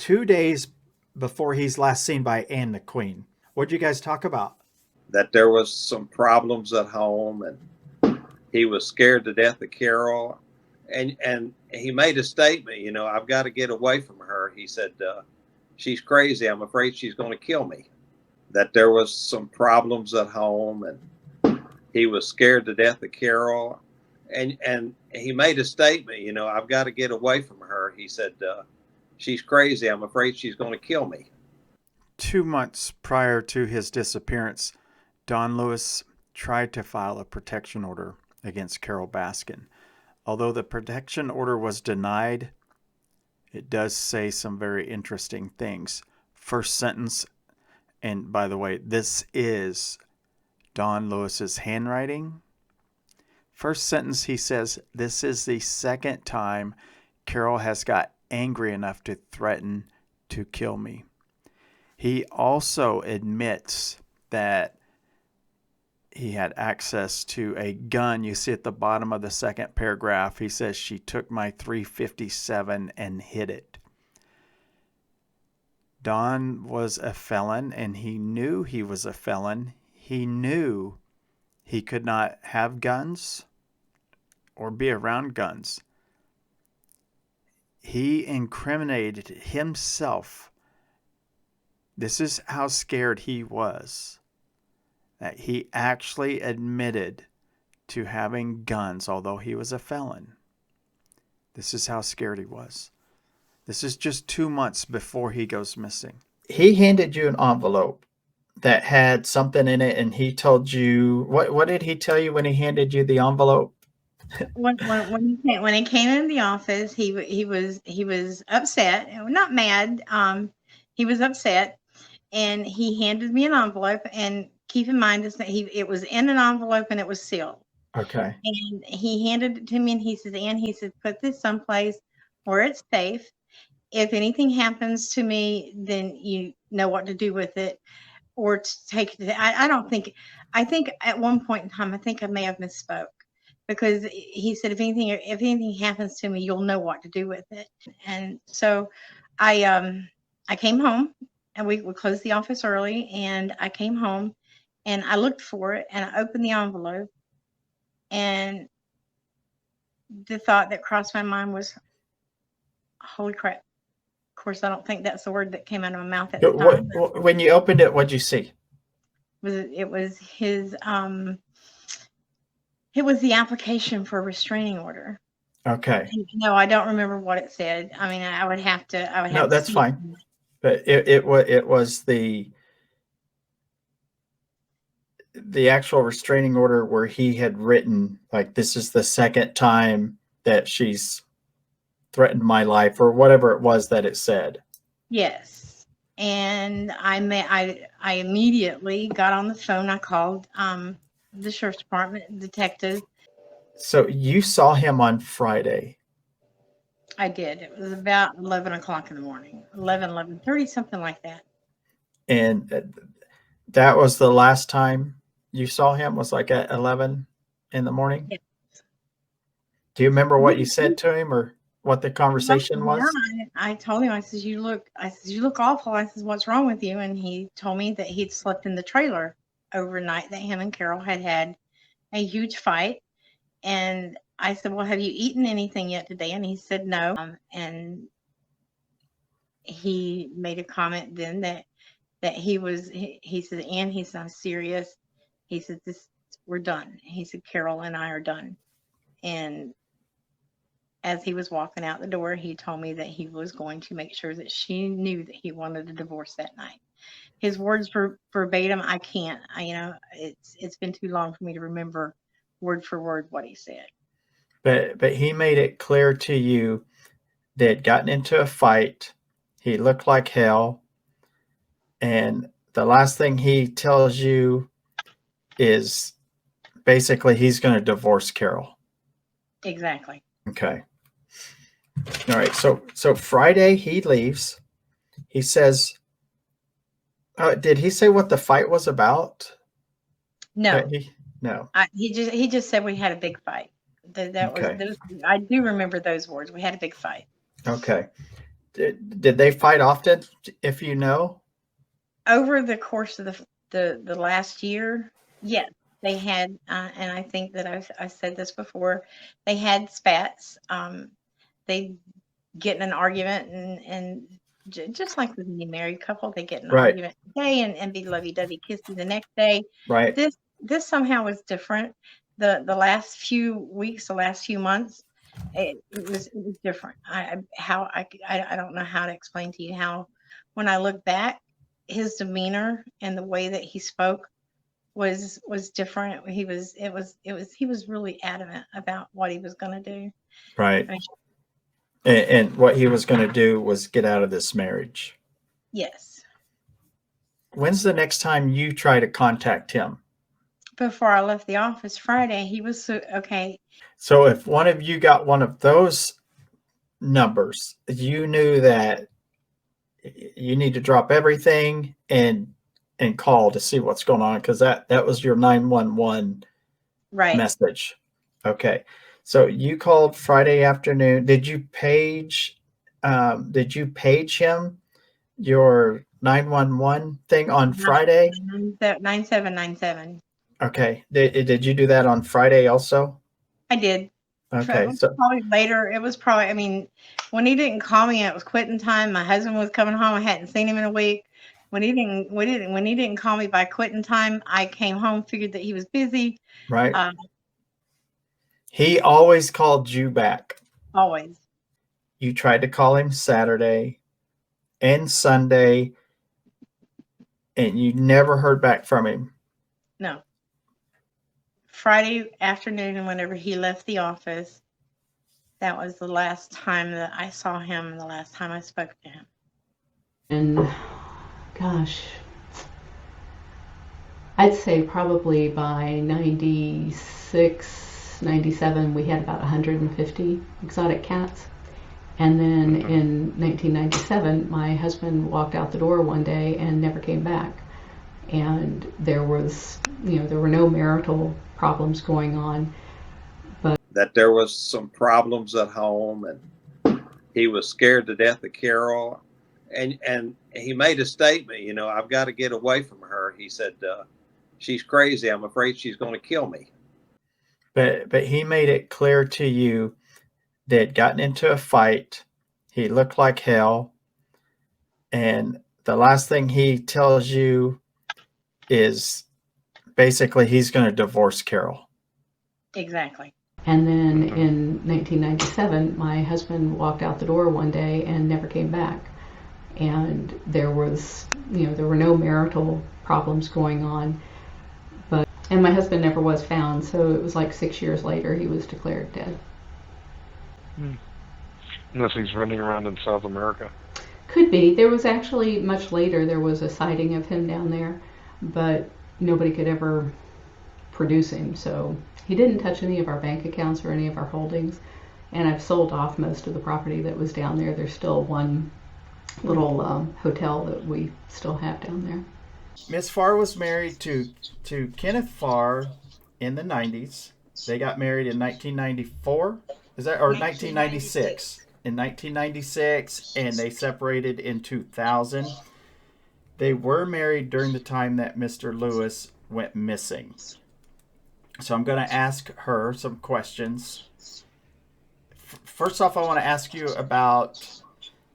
2 days before he's last seen by Anne McQueen. What'd you guys talk about? That there was some problems at home, and he was scared to death of Carol. And he made a statement, I've got to get away from her. He said, she's crazy. I'm afraid she's going to kill me. That there was some problems at home, and he was scared to death of Carol. And he made a statement, I've got to get away from her. He said, she's crazy. I'm afraid she's going to kill me. 2 months prior to his disappearance, Don Lewis tried to file a protection order against Carole Baskin. Although the protection order was denied, it does say some very interesting things. First sentence, and by the way, this is Don Lewis's handwriting. First sentence, he says, "This is the second time Carole has got angry enough to threaten to kill me." He also admits that he had access to a gun. You see at the bottom of the second paragraph, he says, "She took my .357 and hid it." Don was a felon, and he knew he was a felon. He knew he could not have guns or be around guns. He incriminated himself. This is how scared he was, that he actually admitted to having guns, although he was a felon. This is how scared he was. This is just 2 months before he goes missing. He handed you an envelope that had something in it, and he told you, what did he tell you when he handed you the envelope? When he came in the office, he was upset, not mad. He was upset, and he handed me an envelope. And keep in mind that it was in an envelope and it was sealed. Okay. And he handed it to me, and he said, "Ann," he said, "put this someplace where it's safe. If anything happens to me, then you know what to do with it, or to take it." I think at one point in time, I think I may have misspoke, because he said, if anything happens to me, you'll know what to do with it. And so I came home, and we closed the office early, and I came home and I looked for it, and I opened the envelope, and the thought that crossed my mind was, holy crap. Of course, I don't think that's the word that came out of my mouth at the time. When you opened it, what'd you see? It was his it was the application for a restraining order. Okay. No, I don't remember what it said. I mean, I would have to. No, that's fine. But it was the actual restraining order where he had written, like, this is the second time that she's threatened my life, or whatever it was that it said. Yes. And I immediately got on the phone. I called the sheriff's department detective. So you saw him on Friday? I did. It was about 11 o'clock in the morning, 11:30, something like that. And that was the last time you saw him, was like at 11 in the morning? Yes. Do you remember what you said to him, or what the conversation was? Yeah, I told him, I said, you look awful. I said, what's wrong with you? And he told me that he'd slept in the trailer overnight, that him and Carole had a huge fight. And I said, well, have you eaten anything yet today? And he said, no. And he made a comment then that he said, Ann, he said, I'm serious. He said, we're done. He said, Carole and I are done. And as he was walking out the door, he told me that he was going to make sure that she knew that he wanted a divorce that night. His words verbatim, I can't. It's been too long for me to remember word for word what he said. But he made it clear to you they had gotten into a fight. He looked like hell. And the last thing he tells you is basically he's going to divorce Carole. Exactly. Okay. All right. So Friday he leaves. He says, did he say what the fight was about? No. No. He just said we had a big fight. That okay. was I do remember those words. We had a big fight. Okay. Did they fight often, if you know? Over the course of the last year, yes, they had, and I think that I said this before, they had spats. They get in an argument, and just like with any married couple, they get in an Right. argument today and be lovey-dovey kissy the next day. Right. This somehow was different. The last few weeks, the last few months, it was different. I don't know how to explain to you how, when I look back, his demeanor and the way that he spoke was different. He was really adamant about what he was going to do. Right. I mean, And what he was going to do was get out of this marriage. yes. When's the next time you try to contact him? Before I left the office Friday, he was okay. So if one of you got one of those numbers, you knew that you need to drop everything and call to see what's going on, because that was your 911 Right. message. Okay. So you called Friday afternoon. Did you page him your 911 thing on Friday? 9797. Okay. Did you do that on Friday also? I did. Okay. It was So probably later. It was probably, I mean, when he didn't call me, it was quitting time. My husband was coming home. I hadn't seen him in a week. When he didn't call me by quitting time, I came home, figured that he was busy. right. He always called you back. Always. You tried to call him Saturday and Sunday, and you never heard back from him. No. Friday afternoon, whenever he left the office, that was the last time that I saw him and the last time I spoke to him. And gosh, I'd say probably by 96, 97, we had about 150 exotic cats. And then in 1997, my husband walked out the door one day and never came back. And there was, there were no marital problems going on. But that there was some problems at home, and he was scared to death of Carol. And he made a statement, I've got to get away from her. He said, she's crazy. I'm afraid she's going to kill me. But he made it clear to you they'd gotten into a fight. He looked like hell. And the last thing he tells you is basically he's going to divorce Carol. Exactly. And then in 1997, my husband walked out the door one day and never came back. And there was, there were no marital problems going on. And my husband never was found, so it was like 6 years later he was declared dead. Unless he's running around in South America. Could be. There was actually, much later, there was a sighting of him down there, but nobody could ever produce him, so he didn't touch any of our bank accounts or any of our holdings, and I've sold off most of the property that was down there. There's still one little hotel that we still have down there. Miss Farr was married to Kenneth Farr in the 90s. They got married in 1994. Is that, or 1996? In 1996, and they separated in 2000. They were married during the time that Mr. Lewis went missing. So I'm going to ask her some questions. First off, I want to ask you about,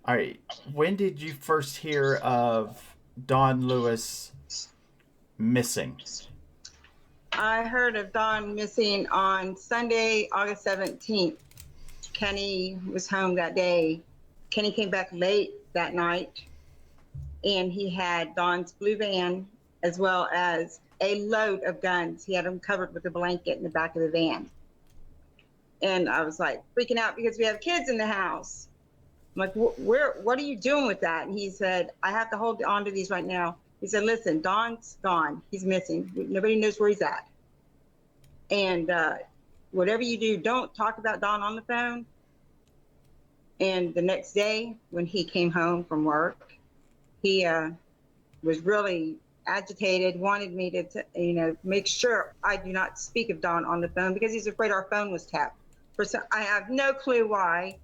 all right, when did you first hear of Don Lewis missing? I heard of Don missing on Sunday, August 17th. Kenny was home that day. Kenny came back late that night, and he had Don's blue van as well as a load of guns. He had them covered with a blanket in the back of the van. And I was like freaking out because we have kids in the house. I'm like, what are you doing with that? And he said, I have to hold on to these right now. He said, listen, Don's gone. He's missing. Nobody knows where he's at. And whatever you do, don't talk about Don on the phone. And the next day, when he came home from work, he was really agitated, wanted me to, make sure I do not speak of Don on the phone because he's afraid our phone was tapped. I have no clue why.